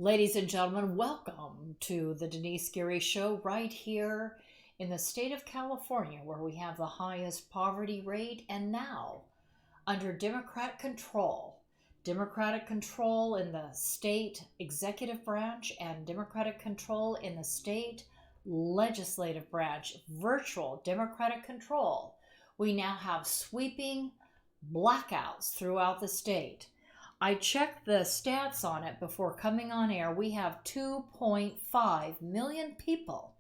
Ladies and gentlemen, welcome to the Denice Show right here in the state of California, where we have the highest poverty rate and now under Democratic control in the state executive branch and Democratic control in the state legislative branch, virtual Democratic control. We now have sweeping blackouts throughout the state. I checked the stats on it before coming on air. We have 2.5 million people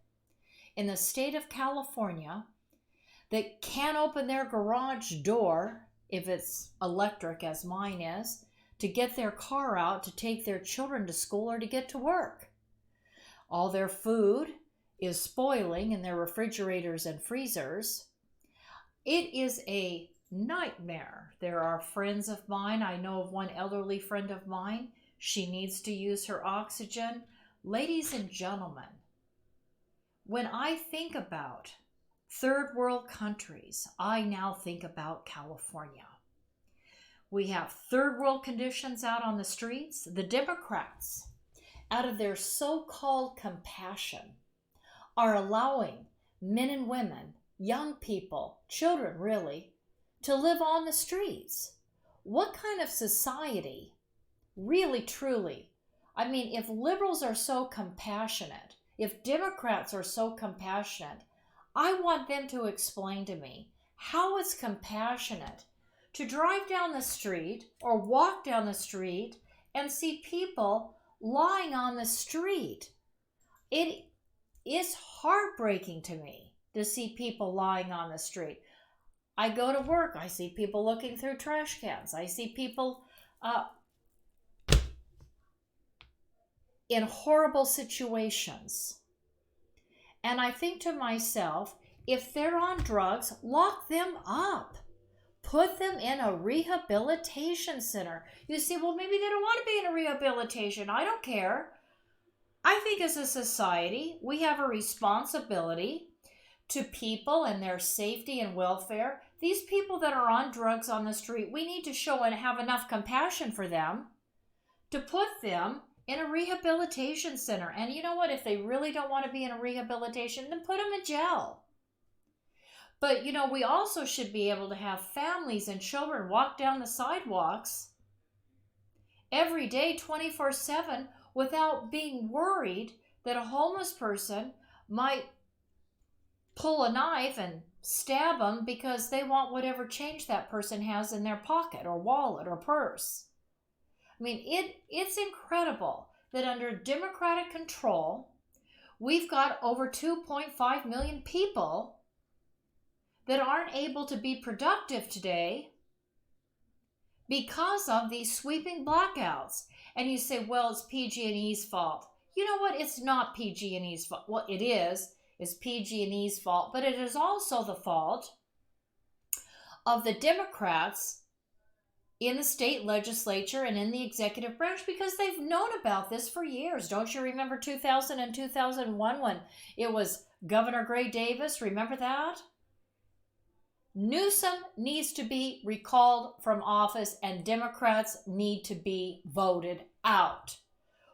in the state of California that can't open their garage door, if it's electric as mine is, to get their car out to take their children to school or to get to work. All their food is spoiling in their refrigerators and freezers. It is a nightmare. There are friends of mine. I know of one elderly friend of mine. She needs to use her oxygen. Ladies and gentlemen, when I think about third world countries, I now think about California. We have third world conditions out on the streets. The Democrats, out of their so-called compassion, are allowing men and women, young people, children really, to live on the streets. What kind of society, really, truly? I mean, if liberals are so compassionate, if Democrats are so compassionate, I want them to explain to me how it's compassionate to drive down the street or walk down the street and see people lying on the street. It is heartbreaking to me to see people lying on the street. I go to work, I see people looking through trash cans. I see people in horrible situations. And I think to myself, if they're on drugs, lock them up. Put them in a rehabilitation center. You see, well, maybe they don't want to be in a rehabilitation. I don't care. I think as a society, we have a responsibility to people and their safety and welfare. These people that are on drugs on the street, we need to show and have enough compassion for them to put them in a rehabilitation center. And you know what? If they really don't want to be in a rehabilitation, then put them in jail. But, you know, we also should be able to have families and children walk down the sidewalks every day, 24/7, without being worried that a homeless person might pull a knife and stab them because they want whatever change that person has in their pocket or wallet or purse. I mean, it's incredible that under Democratic control, we've got over 2.5 million people that aren't able to be productive today because of these sweeping blackouts. And you say, well, it's PG&E's fault. You know what? It's not PG&E's fault. Well, it is. It's PG&E's fault, but it is also the fault of the Democrats in the state legislature and in the executive branch, because they've known about this for years. Don't you remember 2000 and 2001 when it was Governor Gray Davis? Remember that? Newsom needs to be recalled from office and Democrats need to be voted out.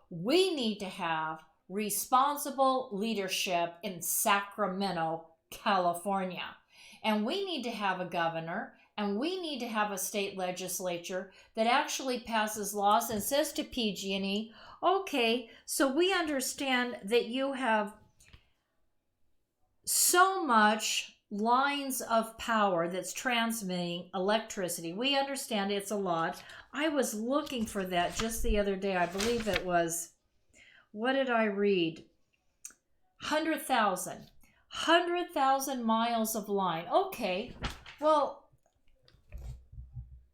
We need to have responsible leadership in Sacramento, California. And we need to have a governor and we need to have a state legislature that actually passes laws and says to PG&E, okay, so we understand that you have so much lines of power that's transmitting electricity. We understand it's a lot. I was looking for that just the other day. I believe it was, what did I read? 100,000 miles of line. Okay, well,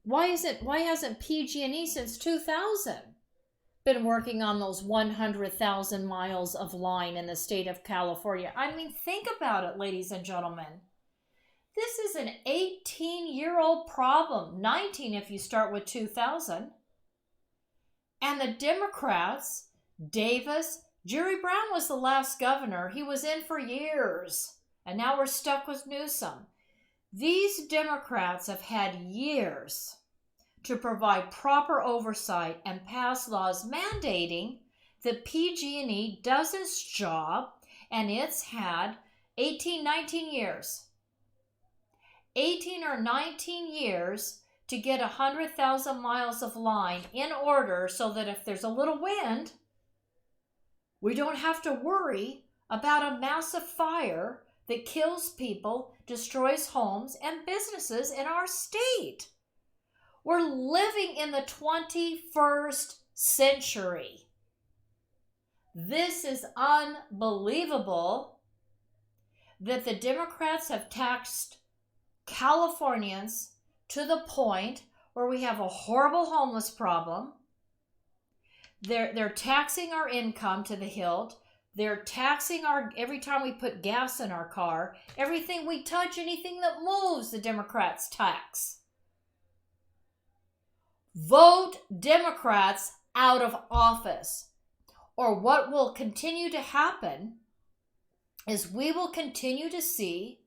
why hasn't PG&E since 2000 been working on those 100,000 miles of line in the state of California? I mean, think about it, ladies and gentlemen. This is an 18-year-old problem, 19 if you start with 2000. And the Democrats, Davis, Jerry Brown was the last governor. He was in for years. And now we're stuck with Newsom. These Democrats have had years to provide proper oversight and pass laws mandating that PG&E does its job, and it's had 19 years. 18 or 19 years to get 100,000 miles of line in order so that if there's a little wind, we don't have to worry about a massive fire that kills people, destroys homes and businesses in our state. We're living in the 21st century. This is unbelievable that the Democrats have taxed Californians to the point where we have a horrible homeless problem. They're taxing our income to the hilt. They're taxing every time we put gas in our car. Everything we touch, anything that moves, the Democrats tax. Vote Democrats out of office. Or what will continue to happen is we will continue to see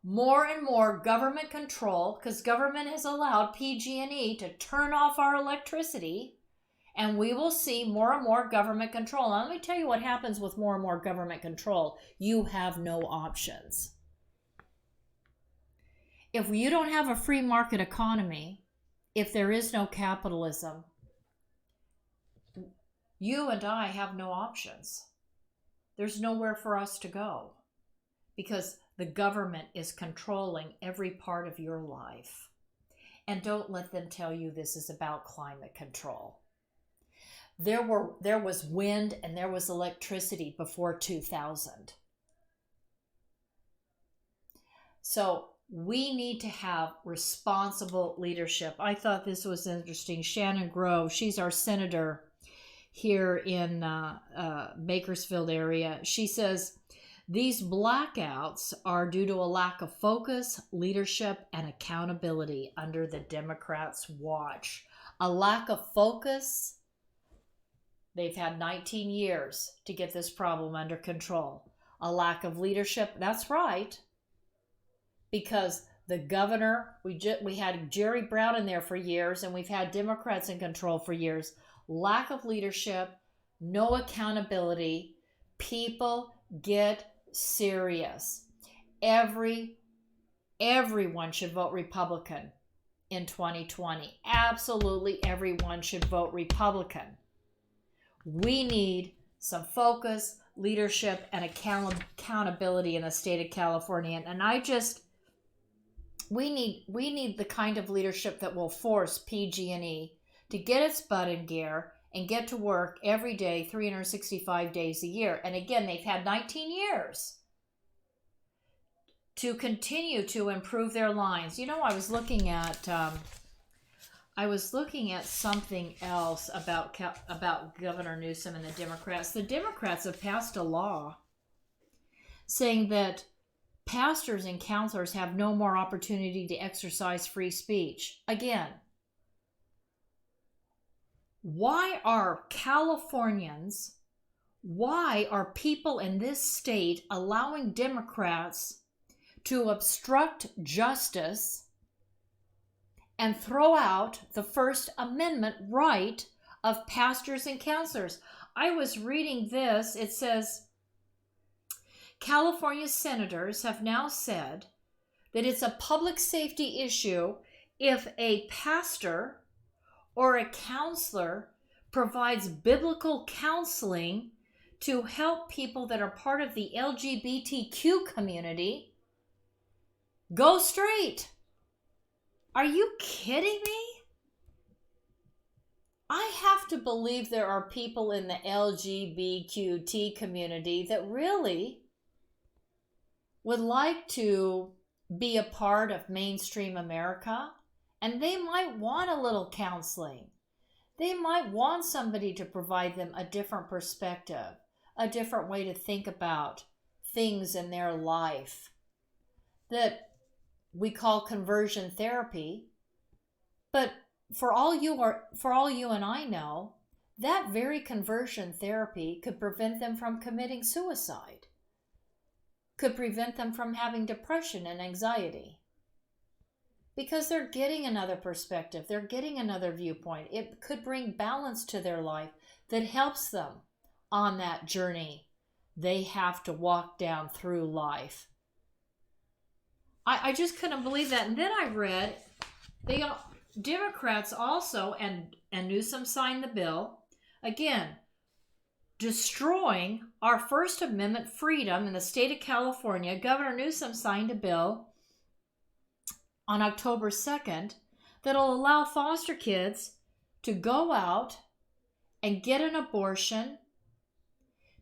more and more government control, because government has allowed PG&E to turn off our electricity, and we will see more and more government control. Now, let me tell you what happens with more and more government control. You have no options. If you don't have a free market economy, if there is no capitalism, you and I have no options. There's nowhere for us to go because the government is controlling every part of your life. And don't let them tell you this is about climate control. There was wind and there was electricity before 2000. So we need to have responsible leadership. I thought this was interesting. Shannon Grove, she's our senator here in Bakersfield area. She says, these blackouts are due to a lack of focus, leadership, and accountability under the Democrats' watch. A lack of focus. They've had 19 years to get this problem under control. A lack of leadership. That's right. Because the governor, we had Jerry Brown in there for years, and we've had Democrats in control for years. Lack of leadership, no accountability. People get serious. Everyone should vote Republican in 2020. Absolutely everyone should vote Republican. We need some focus, leadership, and accountability in the state of California. And we need the kind of leadership that will force PG&E to get its butt in gear and get to work every day, 365 days a year. And again, they've had 19 years to continue to improve their lines. You know, I was looking at something else about Governor Newsom and the Democrats. The Democrats have passed a law saying that pastors and counselors have no more opportunity to exercise free speech. Again, why are people in this state allowing Democrats to obstruct justice and throw out the First Amendment right of pastors and counselors? I was reading this. It says, California senators have now said that it's a public safety issue if a pastor or a counselor provides biblical counseling to help people that are part of the LGBTQ community go straight. Are you kidding me? I have to believe there are people in the LGBTQ community that really would like to be a part of mainstream America, and they might want a little counseling. They might want somebody to provide them a different perspective, a different way to think about things in their life that we call conversion therapy. But for all you and I know, that very conversion therapy could prevent them from committing suicide, could prevent them from having depression and anxiety, because they're getting another perspective, they're getting another viewpoint. It could bring balance to their life that helps them on that journey they have to walk down through life. I just couldn't believe that. And then I read Democrats also, and Newsom signed the bill, again, destroying our First Amendment freedom in the state of California. Governor Newsom signed a bill on October 2nd that'll allow foster kids to go out and get an abortion,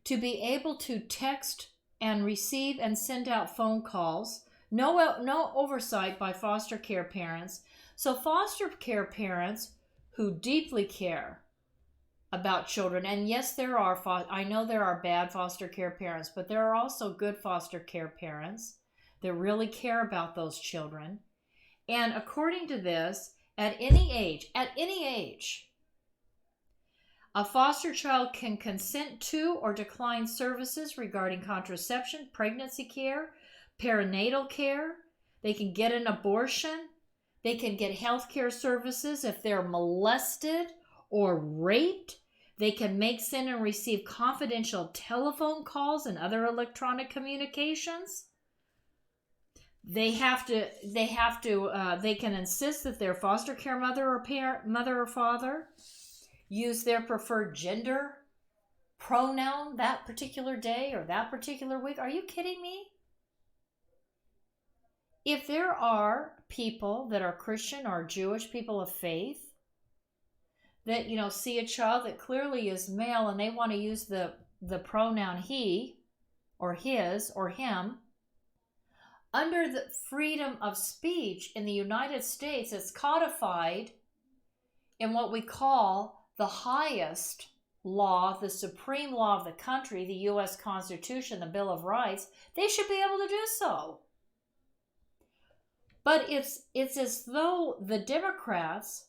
to be able to text and receive and send out phone calls, no oversight by foster care parents. So foster care parents who deeply care about children, and yes, I know there are bad foster care parents, but there are also good foster care parents that really care about those children. And according to this, at any age, a foster child can consent to or decline services regarding contraception, pregnancy care, perinatal care. They can get an abortion. They can get health care services if they're molested or raped. They can make, send, and receive confidential telephone calls and other electronic communications. They can insist that their foster care mother or father use their preferred gender pronoun that particular day or that particular week. Are you kidding me? If there are people that are Christian or Jewish people of faith that, see a child that clearly is male and they want to use the pronoun he or his or him, under the freedom of speech in the United States, it's codified in what we call the highest law, the supreme law of the country, the U.S. Constitution, the Bill of Rights. They should be able to do so. But it's as though the Democrats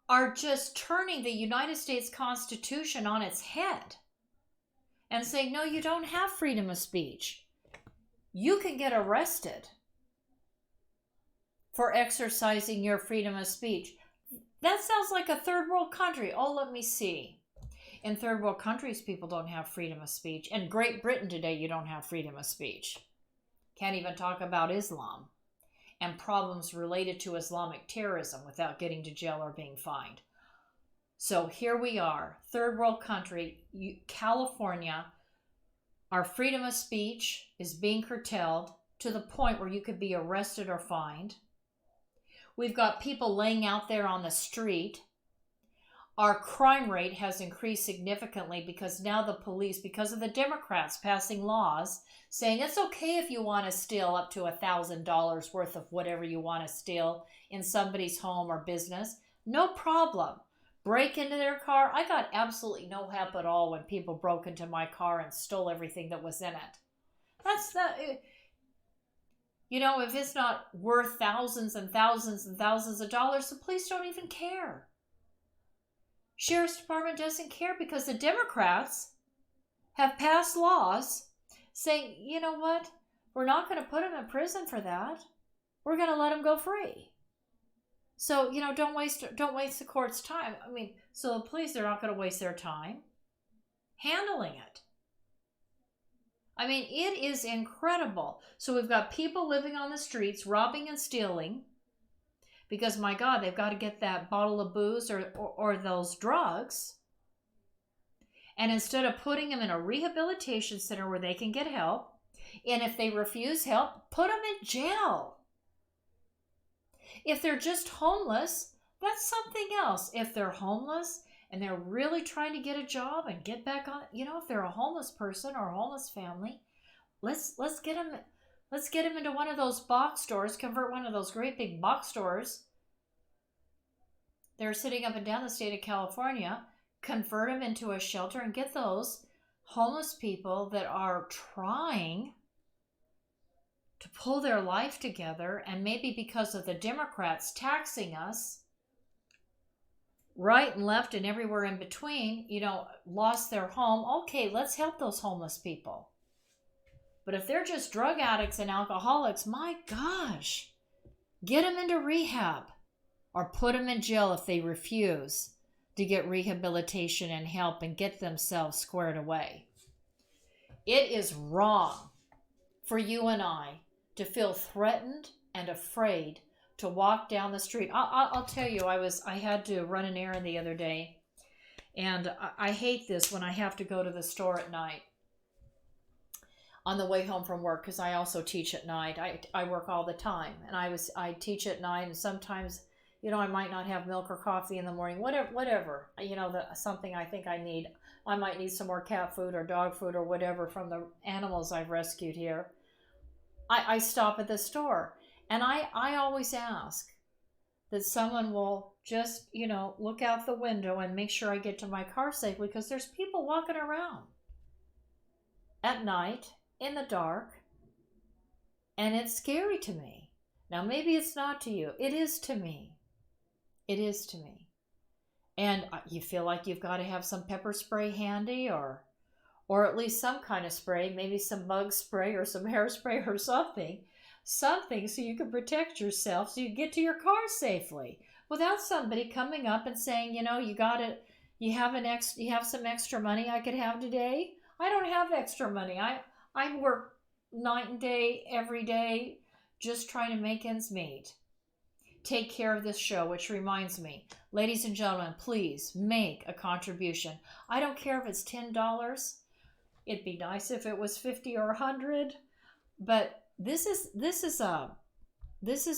are just turning the United States Constitution on its head and saying, no, you don't have freedom of speech. You can get arrested for exercising your freedom of speech. That sounds like a third world country. Oh, let me see. In third world countries, people don't have freedom of speech. In Great Britain today, you don't have freedom of speech. Can't even talk about Islam and problems related to Islamic terrorism without getting to jail or being fined. So here we are, third world country, California. Our freedom of speech is being curtailed to the point where you could be arrested or fined. We've got people laying out there on the street. Our crime rate has increased significantly because now the police, because of the Democrats passing laws saying it's okay if you want to steal up to $1,000 worth of whatever you want to steal in somebody's home or business, no problem. Break into their car. I got absolutely no help at all when people broke into my car and stole everything that was in it. That's the, if it's not worth thousands and thousands and thousands of dollars, the police don't even care. Sheriff's Department doesn't care because the Democrats have passed laws saying, you know what, we're not going to put them in prison for that. We're going to let them go free. So, don't waste the court's time. So the police, they're not going to waste their time handling it. It is incredible. So we've got people living on the streets, robbing and stealing, because, my God, they've got to get that bottle of booze or those drugs. And instead of putting them in a rehabilitation center where they can get help, and if they refuse help, put them in jail. If they're just homeless, that's something else. If they're homeless and they're really trying to get a job and get back on, if they're a homeless person or a homeless family, let's get them into one of those box stores, convert one of those great big box stores. They're sitting up and down the state of California, convert them into a shelter and get those homeless people that are trying to pull their life together, and maybe because of the Democrats taxing us right and left and everywhere in between, lost their home. Okay, let's help those homeless people. But if they're just drug addicts and alcoholics, my gosh, get them into rehab or put them in jail if they refuse to get rehabilitation and help and get themselves squared away. It is wrong for you and I to feel threatened and afraid to walk down the street. I'll tell you, I had to run an errand the other day, and I hate this when I have to go to the store at night on the way home from work, because I also teach at night. I work all the time, and I teach at night, and sometimes, I might not have milk or coffee in the morning, whatever, something I think I need. I might need some more cat food or dog food or whatever from the animals I've rescued here. I stop at the store, and I always ask that someone will just, look out the window and make sure I get to my car safely, because there's people walking around at night in the dark, and it's scary to me. Now, maybe it's not to you. It is to me. It is to me. And you feel like you've got to have some pepper spray handy, or at least some kind of spray, maybe some bug spray or some hairspray or something so you can protect yourself, so you get to your car safely without somebody coming up and saying, you have some extra money I could have today. I don't have extra money. I work night and day, every day, just trying to make ends meet. Take care of this show, which reminds me, ladies and gentlemen, please make a contribution. I don't care if it's $10. It'd be nice if it was $50 or $100, but this is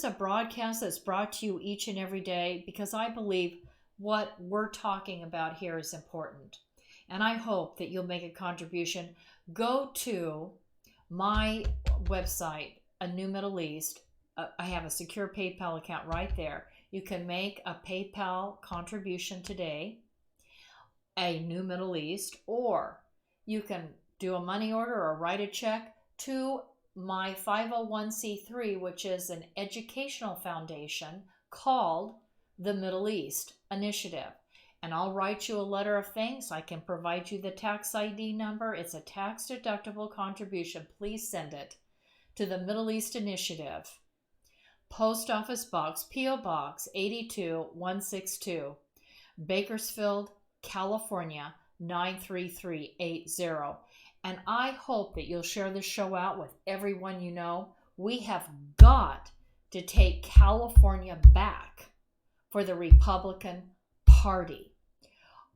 a broadcast that's brought to you each and every day, because I believe what we're talking about here is important, and I hope that you'll make a contribution. Go to my website, A New Middle East. I have a secure PayPal account right there. You can make a PayPal contribution today, A New Middle East, or you can do a money order or write a check to my 501c3, which is an educational foundation called the Middle East Initiative. And I'll write you a letter of thanks. I can provide you the tax ID number. It's a tax-deductible contribution. Please send it to the Middle East Initiative. Post Office Box, P.O. Box 82162, Bakersfield, California 93380. And I hope that you'll share this show out with everyone you know. We have got to take California back for the Republican Party.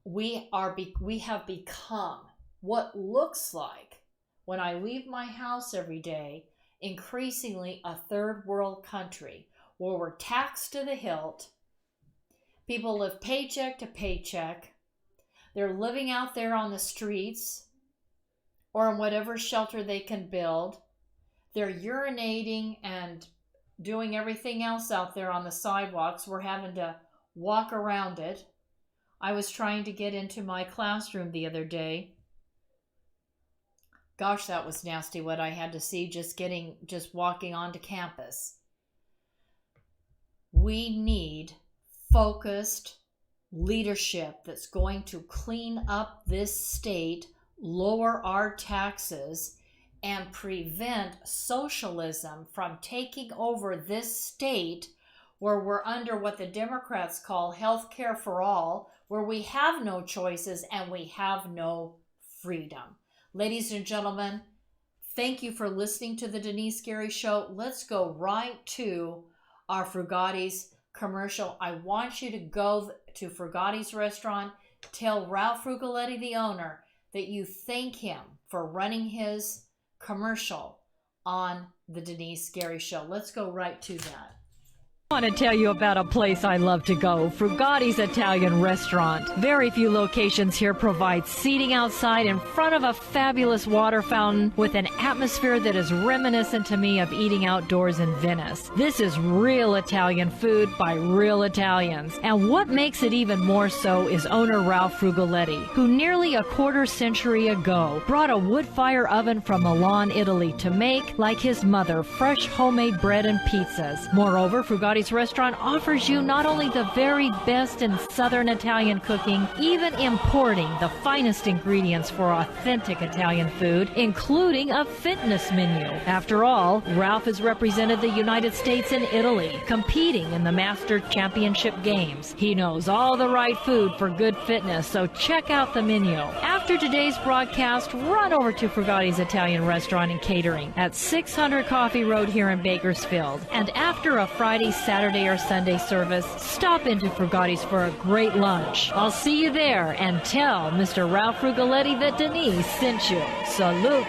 We have become what looks like, when I leave my house every day, increasingly a third world country where we're taxed to the hilt. People live paycheck to paycheck. They're living out there on the streets or in whatever shelter they can build. They're urinating and doing everything else out there on the sidewalks. We're having to walk around it. I was trying to get into my classroom the other day. Gosh, that was nasty what I had to see just walking onto campus. We need focused leadership that's going to clean up this state, lower our taxes, and prevent socialism from taking over this state, where we're under what the Democrats call health care for all, where we have no choices and we have no freedom. Ladies and gentlemen, thank you for listening to the Denice Gary Show. Let's go right to our Frugati's commercial. I want you to go to Frugati's restaurant. Tell Ralph Frugaletti, the owner, that you thank him for running his commercial on the Denice Gary Show. Let's go right to that. I want to tell you about a place I love to go, Frugati's Italian Restaurant. Very few locations here provide seating outside in front of a fabulous water fountain with an atmosphere that is reminiscent to me of eating outdoors in Venice. This is real Italian food by real Italians. And what makes it even more so is owner Ralph Frugaletti, who nearly a quarter century ago brought a wood fire oven from Milan, Italy to make, like his mother, fresh homemade bread and pizzas. Moreover, Frugati's Frugati's restaurant offers you not only the very best in Southern Italian cooking, even importing the finest ingredients for authentic Italian food, including a fitness menu. After all, Ralph has represented the United States in Italy, competing in the Master Championship Games. He knows all the right food for good fitness, so check out the menu. After today's broadcast, run over to Frugati's Italian Restaurant and Catering at 600 Coffee Road here in Bakersfield. And after a Friday, Saturday, or Sunday service, stop into Frugati's for a great lunch. I'll see you there, and tell Mr. Ralph Frugaletti that Denice sent you. Salute.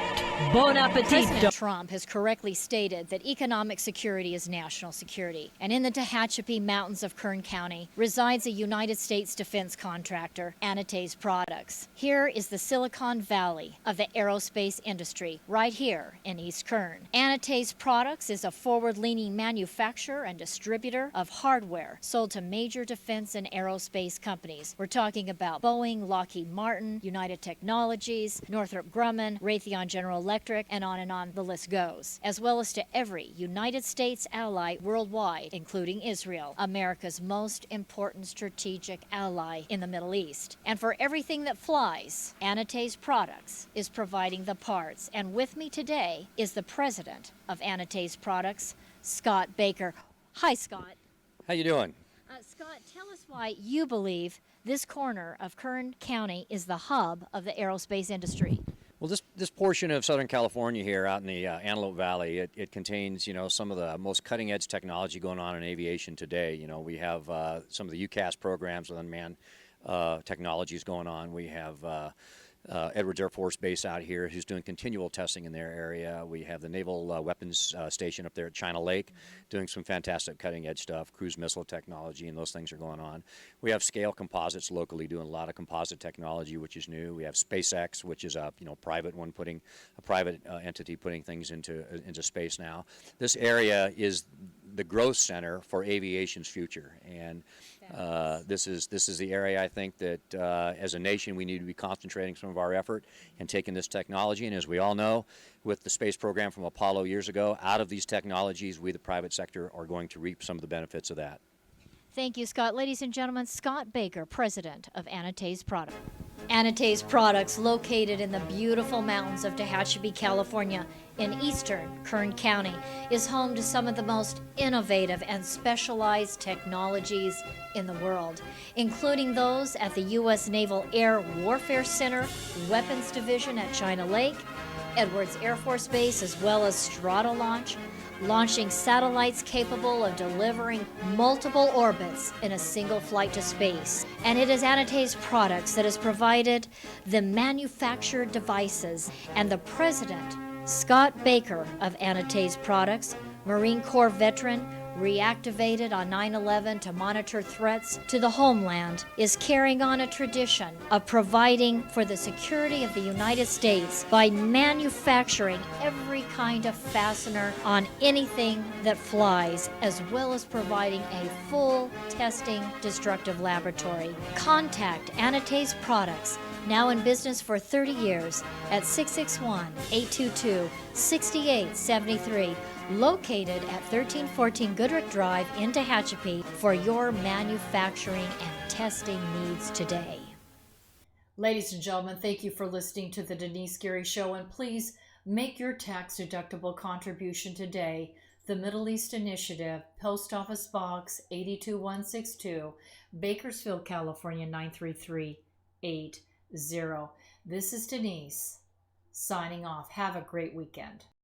Bon appetit. President Trump has correctly stated that economic security is national security. And in the Tehachapi Mountains of Kern County resides a United States defense contractor, Anates Products. Here is the Silicon Valley of the aerospace industry, right here in East Kern. Anates Products is a forward-leaning manufacturer and distributor of hardware sold to major defense and aerospace companies. We're talking about Boeing, Lockheed Martin, United Technologies, Northrop Grumman, Raytheon General Electric, and on the list goes, as well as to every United States ally worldwide, including Israel, America's most important strategic ally in the Middle East. And for everything that flies, Anates Products is providing the parts. And with me today is the president of Anates Products, Scott Baker. Hi, Scott. How you doing? Scott, tell us why you believe this corner of Kern County is the hub of the aerospace industry. Well, this portion of Southern California here out in the Antelope Valley, it contains, some of the most cutting-edge technology going on in aviation today. We have some of the UCAS programs with unmanned technologies going on. We have Edwards Air Force Base out here who's doing continual testing in their area. We have the Naval Weapons Station up there at China Lake doing some fantastic cutting-edge stuff, cruise missile technology, and those things are going on. We have Scale Composites locally doing a lot of composite technology, which is new. We have SpaceX, which is a private one, putting a private entity putting things into space now. This area is the growth center for aviation's future, and this is the area I think that as a nation we need to be concentrating some of our effort and taking this technology. And as we all know, with the space program from Apollo years ago, out of these technologies, we the private sector are going to reap some of the benefits of that. Thank you, Scott. Ladies and gentlemen, Scott Baker, president of Anates Products. Anates Products, located in the beautiful mountains of Tehachapi, California, in eastern Kern County, is home to some of the most innovative and specialized technologies in the world, including those at the U.S. Naval Air Warfare Center, Weapons Division at China Lake, Edwards Air Force Base, as well as Stratolaunch, launching satellites capable of delivering multiple orbits in a single flight to space. And it is Anates Products that has provided the manufactured devices. And the president, Scott Baker of Anates Products, Marine Corps veteran, reactivated on 9/11 to monitor threats to the homeland, is carrying on a tradition of providing for the security of the United States by manufacturing every kind of fastener on anything that flies, as well as providing a full testing destructive laboratory. Contact Anates Products, now in business for 30 years, at 661-822-6873. Located at 1314 Goodrich Drive in Tehachapi for your manufacturing and testing needs today. Ladies and gentlemen, thank you for listening to the Denice Geary Show, and please make your tax-deductible contribution today. The Middle East Initiative, Post Office Box 82162, Bakersfield, California 93380. This is Denice, signing off. Have a great weekend.